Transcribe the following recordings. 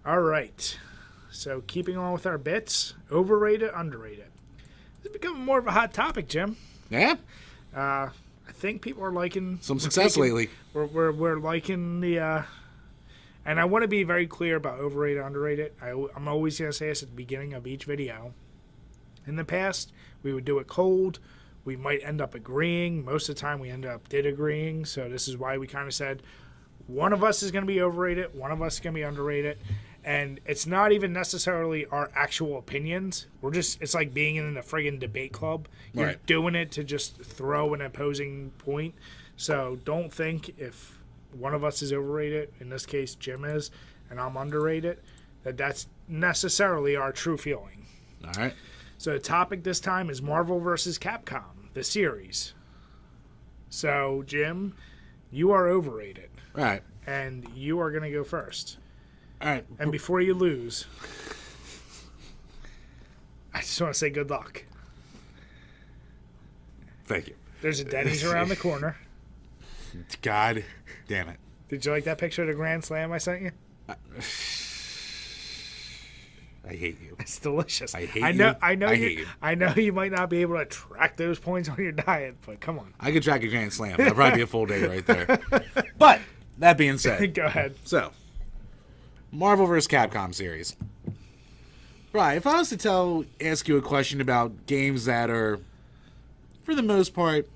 All right. So keeping on with our bits, overrated, underrated. It's becoming more of a hot topic, Jim. Yeah? I think people are liking Some success lately. We're liking the. And I want to be very clear about overrated, underrated. I'm always going to say this at the beginning of each video. In the past, we would do it cold. We might end up agreeing. Most of the time, we did agreeing. So this is why we kind of said one of us is going to be overrated, one of us is going to be underrated. And it's not even necessarily our actual opinions. It's like being in a friggin' debate club. You're Right. doing it to just throw an opposing point. So don't think if one of us is overrated, in this case Jim is, and I'm underrated, that's necessarily our true feeling. All right. So the topic this time is Marvel vs. Capcom, the series. So, Jim, you are overrated. All right. And you are going to go first. All right. And before you lose, I just want to say good luck. Thank you. There's a Denny's around the corner. God damn it. Did you like that picture of the Grand Slam I sent you? I hate you. It's delicious. I hate you. I know you might not be able to track those points on your diet, but come on. I could track a Grand Slam. That'd probably be a full day right there. But, that being said. Go ahead. So, Marvel vs. Capcom series. Right, if I was to ask you a question about games that are, for the most part,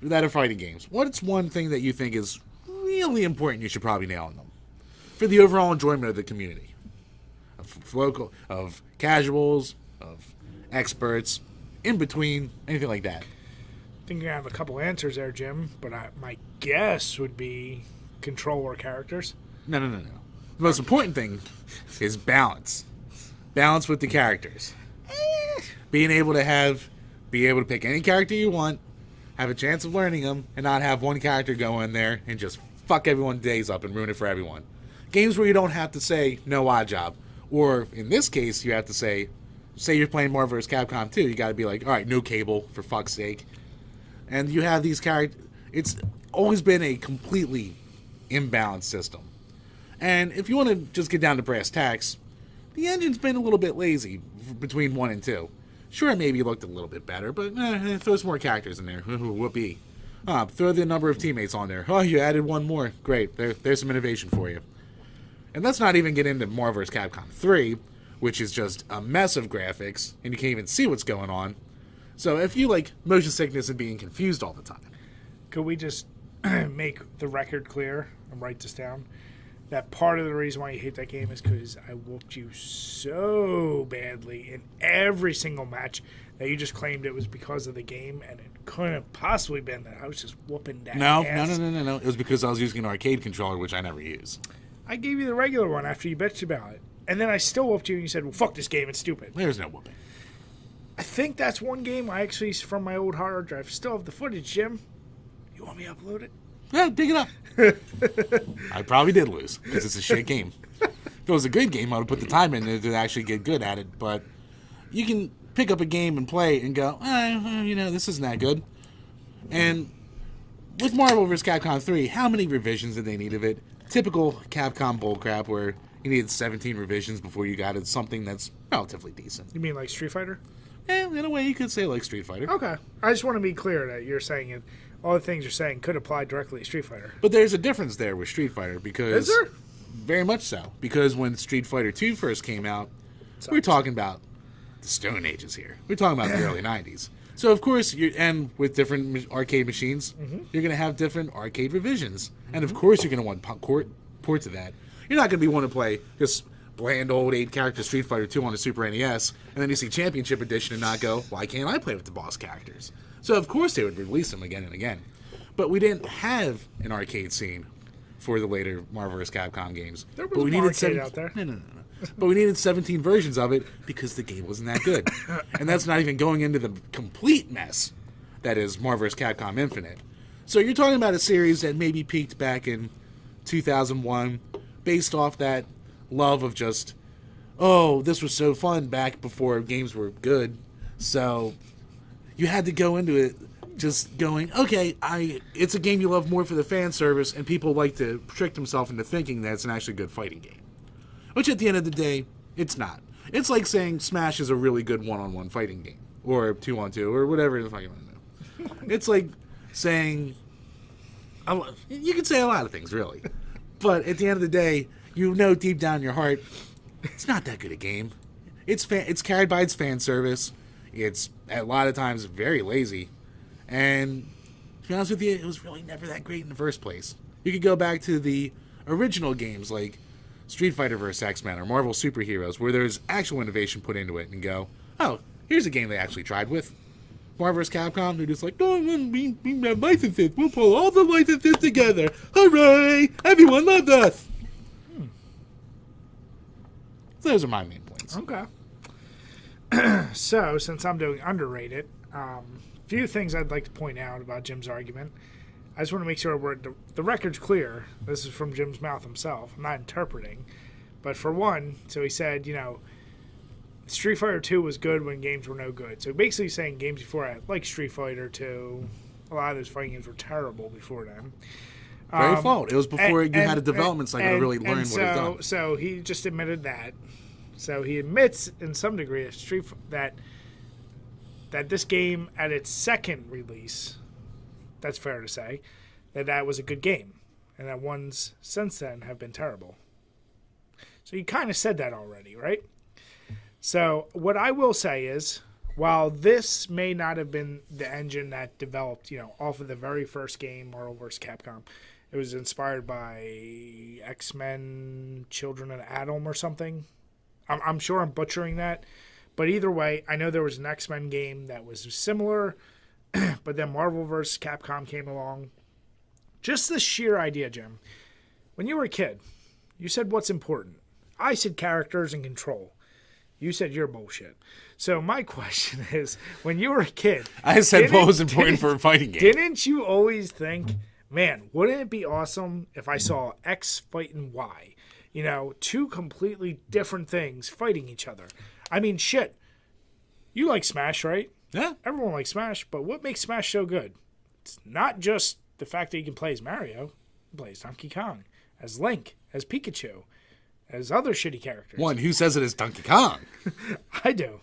that are fighting games, what's one thing that you think is really important you should probably nail in them? For the overall enjoyment of the community. Of casuals, of experts, in between, anything like that. I think you have a couple answers there, Jim, but my guess would be controller characters. No. The most important thing is balance. Balance with the characters. Being able to pick any character you want, have a chance of learning them, and not have one character go in there and just fuck everyone's days up and ruin it for everyone. Games where you don't have to say no odd job. Or, in this case, you have to say you're playing Marvel vs. Capcom 2, you got to be like, all right, no cable, for fuck's sake. And you have these characters. It's always been a completely imbalanced system. And if you want to just get down to brass tacks, the engine's been a little bit lazy between 1 and 2. Sure, maybe it looked a little bit better, but throw some more characters in there. Whoopee. Throw the number of teammates on there. Oh, you added one more. Great. There's some innovation for you. And let's not even get into Marvel vs. Capcom 3, which is just a mess of graphics, and you can't even see what's going on. So if you like motion sickness and being confused all the time. Could we just make the record clear and write this down? That part of the reason why you hate that game is because I whooped you so badly in every single match that you just claimed it was because of the game, and it couldn't have possibly been that I was just whooping that ass. No. It was because I was using an arcade controller, which I never use. I gave you the regular one after you bitched about it. And then I still whooped you and you said, well, fuck this game, it's stupid. There's no whooping. I think that's one game I actually, from my old hard drive, still have the footage, Jim. You want me to upload it? Yeah, dig it up. I probably did lose, because it's a shit game. If it was a good game, I would put the time in to actually get good at it. But you can pick up a game and play and go, this isn't that good. And with Marvel vs. Capcom 3, how many revisions did they need of it? Typical Capcom bullcrap where you needed 17 revisions before you got it something that's relatively decent. You mean like Street Fighter? In a way, you could say like Street Fighter. Okay. I just want to be clear that you're saying it. All the things you're saying could apply directly to Street Fighter. But there's a difference there with Street Fighter because... Is there? Very much so. Because when Street Fighter 2 first came out, we were talking about the Stone Ages here. We're talking about the early 90s. So, of course, and with different arcade machines, you're going to have different arcade revisions. And, of course, you're going to want ports of that. You're not going to be wanting to play just bland old 8-character Street Fighter 2 on a Super NES, and then you see Championship Edition and not go, why can't I play with the boss characters? So, of course, they would release them again and again. But we didn't have an arcade scene for the later Marvel vs. Capcom games. There was an arcade out there. No. But we needed 17 versions of it because the game wasn't that good. And that's not even going into the complete mess that is Marvel vs. Capcom Infinite. So you're talking about a series that maybe peaked back in 2001 based off that love of just, oh, this was so fun back before games were good. So you had to go into it just going, okay, it's a game you love more for the fan service, and people like to trick themselves into thinking that it's an actually good fighting game. Which at the end of the day, it's not. It's like saying Smash is a really good one-on-one fighting game. Or 2-on-2, or whatever the fuck you want to do. It's like saying... You can say a lot of things, really. But at the end of the day, you know deep down in your heart, it's not that good a game. It's carried by its fan service. It's, a lot of times, very lazy. And, to be honest with you, it was really never that great in the first place. You could go back to the original games like Street Fighter vs. X-Men or Marvel Superheroes, where there's actual innovation put into it, and go, oh, here's a game they actually tried with. Marvel vs. Capcom, they're just like, oh, we have licenses. We'll pull all the licenses together. Hooray! Everyone loved us! So those are my main points. Okay. So, since I'm doing underrated, few things I'd like to point out about Jim's argument. I just want to make sure the record's clear. This is from Jim's mouth himself. I'm not interpreting. But for one, so he said, Street Fighter 2 was good when games were no good. So basically saying games before that, like Street Fighter 2, a lot of those fighting games were terrible before then. Very fault. It was before you had a development cycle to really learn what it done. So he just admitted that. So he admits, in some degree, that this game, at its second release, that's fair to say, that was a good game, and that ones since then have been terrible. So you kind of said that already, right? So what I will say is, while this may not have been the engine that developed, off of the very first game, Marvel vs. Capcom, it was inspired by X-Men Children of Atom or something. I'm sure I'm butchering that. But either way, I know there was an X-Men game that was similar, but then Marvel vs. Capcom came along. Just the sheer idea, Jim. When you were a kid, you said what's important. I said characters and control. You said you're bullshit. So my question is, when you were a kid... I said what was important for a fighting game. Didn't you always think, man, wouldn't it be awesome if I saw X fighting Y? Two completely different things fighting each other. I mean, shit. You like Smash, right? Yeah. Everyone likes Smash, but what makes Smash so good? It's not just the fact that you can play as Mario. You can play as Donkey Kong, as Link, as Pikachu, as other shitty characters. One, who says it is Donkey Kong? I do.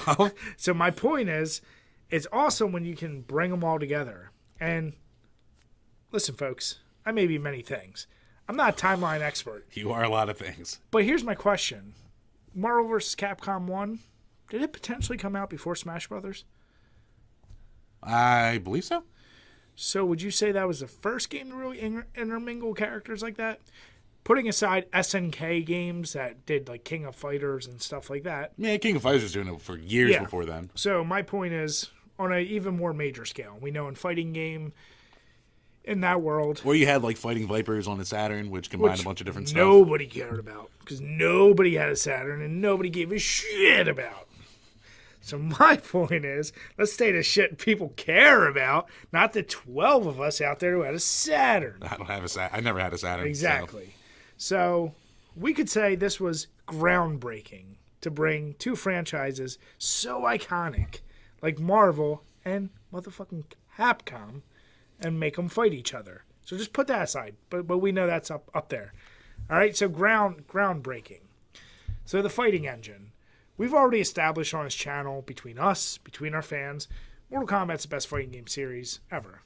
Well. So my point is, it's awesome when you can bring them all together. And listen, folks, I may be many things. I'm not a timeline expert. You are a lot of things. But here's my question. Marvel vs. Capcom 1, did it potentially come out before Smash Brothers? I believe so. So would you say that was the first game to really intermingle characters like that? Putting aside SNK games that did like King of Fighters and stuff like that. Yeah, King of Fighters was doing it for years before then. So my point is, on an even more major scale, we know in fighting game, in that world... Or you had like Fighting Vipers on the Saturn, which combined a bunch of different stuff. Nobody cared about, because nobody had a Saturn and nobody gave a shit about. So my point is, let's stay the shit people care about, not the 12 of us out there who had a Saturn. I don't have a Saturn. I never had a Saturn. Exactly. So we could say this was groundbreaking to bring two franchises so iconic, like Marvel and motherfucking Capcom, and make them fight each other. So just put that aside. But we know that's up there. All right, so groundbreaking. So the fighting engine. We've already established on this channel, between us, between our fans, Mortal Kombat's the best fighting game series ever.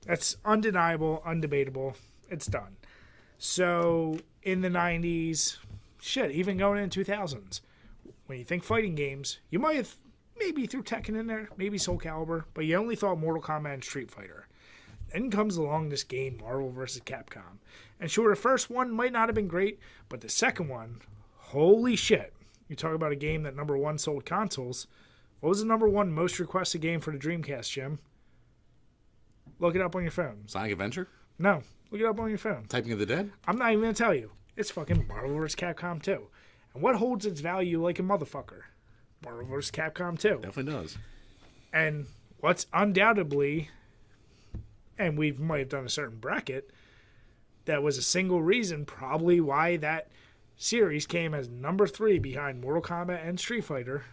That's undeniable, undebatable. It's done. So in the 90s, shit, even going into 2000s, when you think fighting games, you might have maybe threw Tekken in there, maybe Soul Calibur, but you only thought Mortal Kombat and Street Fighter. Then comes along this game, Marvel vs. Capcom. And sure, the first one might not have been great, but the second one, holy shit. You talk about a game that number one sold consoles. What was the number one most requested game for the Dreamcast, Jim? Look it up on your phone. Sonic Adventure? No. Look it up on your phone. Typing of the Dead? I'm not even going to tell you. It's fucking Marvel vs. Capcom 2. And what holds its value like a motherfucker? Marvel vs. Capcom 2. Definitely does. And what's undoubtedly, and we might have done a certain bracket, that was a single reason probably why that series came as number 3 behind Mortal Kombat and Street Fighter,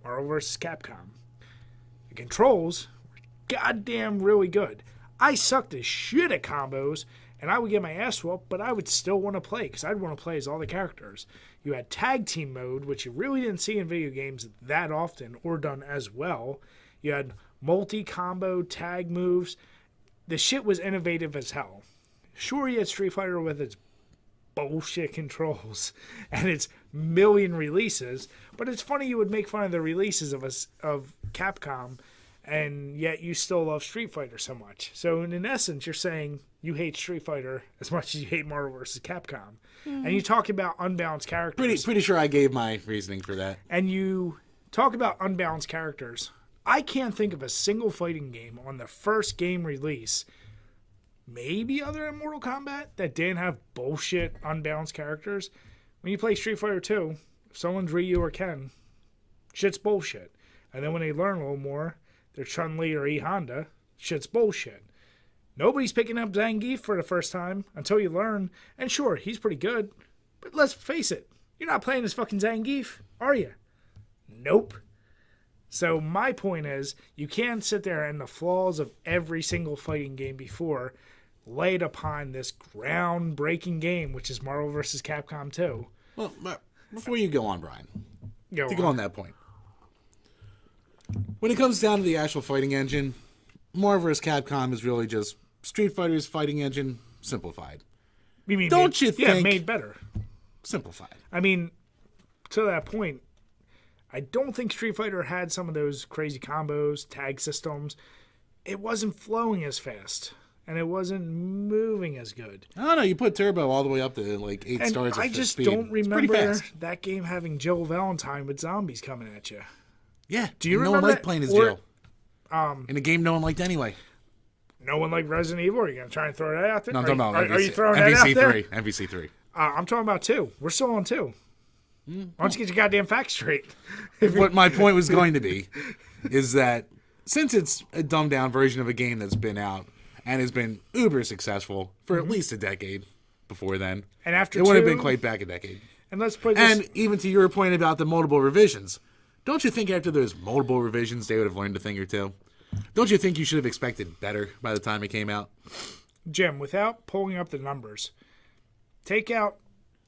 Marvel vs. Capcom. The controls were goddamn really good. I sucked as shit at combos, and I would get my ass whooped, but I would still want to play because I'd want to play as all the characters. You had tag team mode, which you really didn't see in video games that often or done as well. You had multi-combo tag moves. The shit was innovative as hell. Sure, you had Street Fighter with its bullshit controls and its million releases, but it's funny you would make fun of the releases of Capcom, and yet you still love Street Fighter so much. So in essence, you're saying you hate Street Fighter as much as you hate Marvel vs. Capcom. And you talk about unbalanced characters. Pretty sure I gave my reasoning for that. And you talk about unbalanced characters. I can't think of a single fighting game on the first game release, maybe other than Mortal Kombat, that didn't have bullshit unbalanced characters. When you play Street Fighter 2, if someone's Ryu or Ken, shit's bullshit. And then when they learn a little more, they're Chun-Li or E Honda, shit's bullshit. Nobody's picking up Zangief for the first time until you learn. And sure, he's pretty good. But let's face it, you're not playing as fucking Zangief, are you? Nope. So my point is, you can't sit there and the flaws of every single fighting game before laid upon this groundbreaking game, which is Marvel vs. Capcom 2. Well, before you go on, Brian, Go on that point. When it comes down to the actual fighting engine, Marvel vs. Capcom is really just Street Fighter's fighting engine simplified. You mean Don't you think? Yeah, made better. Simplified. I mean, to that point, I don't think Street Fighter had some of those crazy combos, tag systems. It wasn't flowing as fast, and it wasn't moving as good. I don't know. You put Turbo all the way up to like 8 stars. I just speed. don't remember fast. that game having Jill Valentine with zombies coming at you. Yeah. Do you no remember one liked that? playing as Or, Jill. In a game no one liked anyway. No one like Resident Evil? Are you going to try and throw that out there? No, I'm talking about are you throwing that out there? MVC 3. I'm talking about 2. We're still on 2. Why don't you get your goddamn facts straight? What my point was going to be is that since it's a dumbed down version of a game that's been out and has been uber successful for at least a decade before then, And after it would have 2 been quite back a decade. And let's put this... And even to your point about the multiple revisions, don't you think after those multiple revisions they would have learned a thing or two? Don't you think you should have expected better by the time it came out? Jim, without pulling up the numbers, take out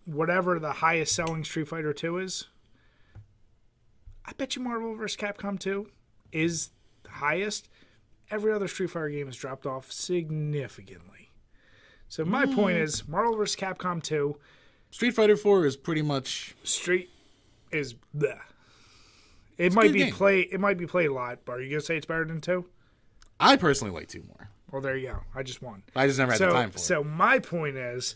whatever the highest selling Street Fighter 2 is. I bet you Marvel vs. Capcom 2 is the highest. Every other Street Fighter game has dropped off significantly. So my point is, Marvel vs. Capcom 2... Street Fighter 4 is pretty much... Street is bleh. It might be game. played a lot, but are you going to say it's better than 2? I personally like 2 more. Well, there you go. I just won. I just never had the time for it. So my point is...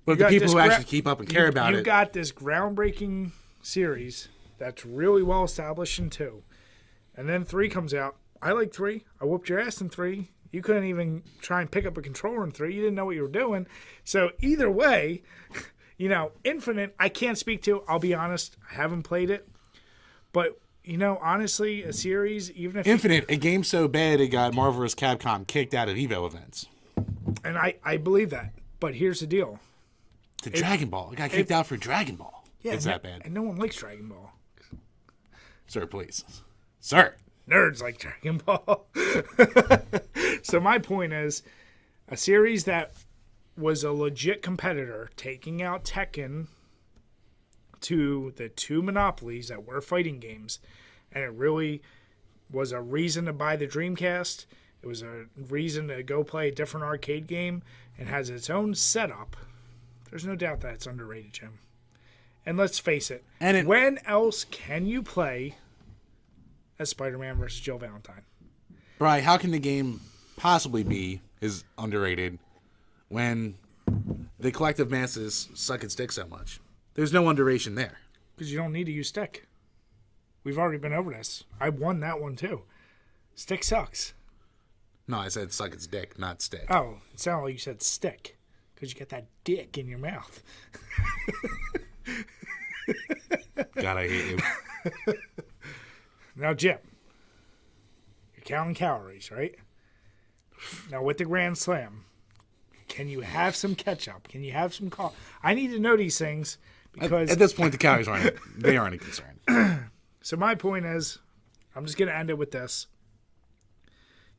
But the people who actually keep up and care about it... You got this groundbreaking series that's really well established in 2. And then 3 comes out. I like 3. I whooped your ass in 3. You couldn't even try and pick up a controller in 3. You didn't know what you were doing. So either way, Infinite, I can't speak to. I'll be honest. I haven't played it. But, honestly, a series, even if... Infinite, a game so bad it got Marvel vs. Capcom kicked out of EVO events. And I believe that. But here's the deal. Dragon Ball. It got kicked out for Dragon Ball. Yeah, it's that bad. And no one likes Dragon Ball. Sir, please. Sir. Nerds like Dragon Ball. So my point is, a series that was a legit competitor taking out Tekken to the 2 monopolies that were fighting games, and it really was a reason to buy the Dreamcast. It was a reason to go play a different arcade game, and has its own setup. There's no doubt that it's underrated, Jim. And let's face it, when else can you play as Spider-Man versus Jill Valentine? Bri, how can the game possibly be underrated when the collective masses suck its dick so much? There's no underration there. Because you don't need to use stick. We've already been over this. I won that one too. Stick sucks. No, I said suck its dick, not stick. Oh, it sounded like you said stick. Because you got that dick in your mouth. God, I hate you. Now, Jim, you're counting calories, right? Now, with the Grand Slam, can you have some ketchup? Can you have some I need to know these things because... At this point, the calories aren't a concern. So my point is, I'm just going to end it with this.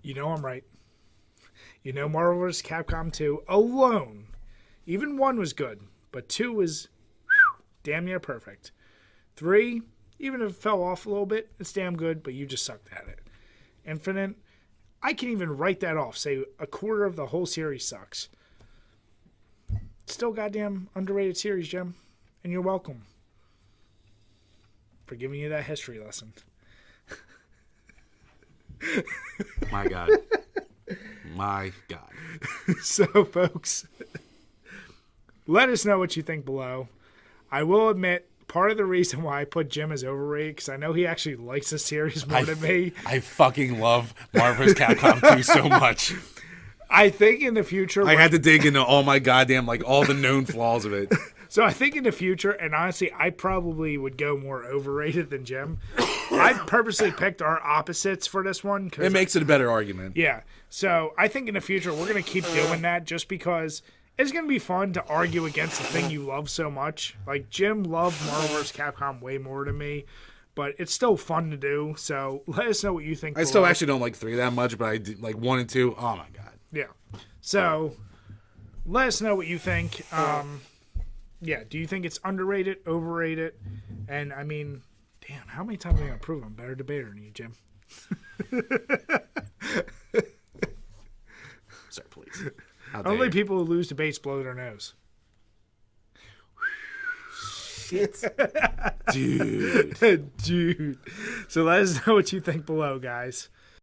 I'm right. You know, Marvel vs. Capcom 2 alone, even 1 was good, but 2 was damn near perfect. 3, even if it fell off a little bit, it's damn good, but you just sucked at it. Infinite, I can even write that off. Say a quarter of the whole series sucks. Still goddamn underrated series, Jim. And you're welcome for giving you that history lesson. My God. My God. So, folks, let us know what you think below. I will admit, part of the reason why I put Jim as overrated, because I know he actually likes the series more than me. I fucking love Marvel vs. Capcom 2 so much. I think in the future... I had to dig into all my goddamn, like, all the known flaws of it. So I think in the future, and honestly, I probably would go more overrated than Jim. I purposely picked our opposites for this one. It makes it a better argument. Yeah. So I think in the future, we're going to keep doing that just because it's going to be fun to argue against the thing you love so much. Like, Jim loved Marvel vs. Capcom way more than me, but it's still fun to do. So let us know what you think. I still actually don't like 3 that much, but I do, like 1 and 2. Oh, my God. Yeah. So let us know what you think. Yeah, do you think it's underrated, overrated? And, I mean, damn, how many times am I going to prove I'm better debater than you, Jim? Sir, please. Only people who lose debates blow their nose. Shit. Dude. Dude. So let us know what you think below, guys.